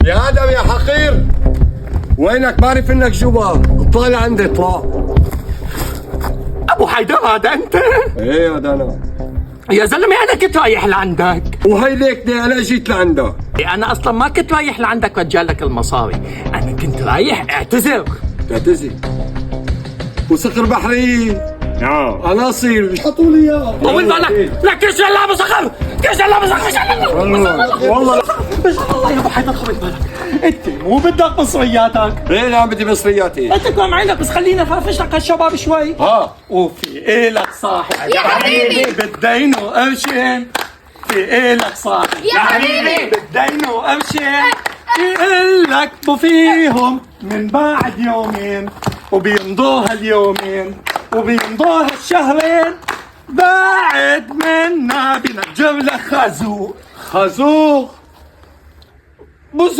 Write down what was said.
يا ادم يا حقير، وينك؟ بعرف انك جوا، اطلع لعندي اطلع. ابو حيدر هذا انت؟ ايه هذا انا. يا زلمه انا كنت رايح لعندك. وهي ليكني انا جيت لعندك. انا اصلا ما كنت رايح لعندك رجالك المصاري، انا كنت رايح اعتذر. تعتذر؟ وصخر بحري نعم عناصر حطوا لي اياه. طول بالك، لا كيش يلا ابو صخر، كيش يلا ابو صخر، كيش يلا والله الله يا ابو حيدر طول بالك، انت مو بدك مصرياتك؟ ايه لا بدي مصرياتي. انت كم عينك، بس خلينا نفرفش لك هالشباب شوي. ها وفي إلك صاحب يا حبيبي. بدينه قرشين، في إلك صاحب يا حبيبي. بدينه قرشين، إلك بفيهم من بعد يومين، وبيمضوا هاليومين وبيمضوا هالشهرين، بعد منا بنجر لك خازوق. خازوق. بص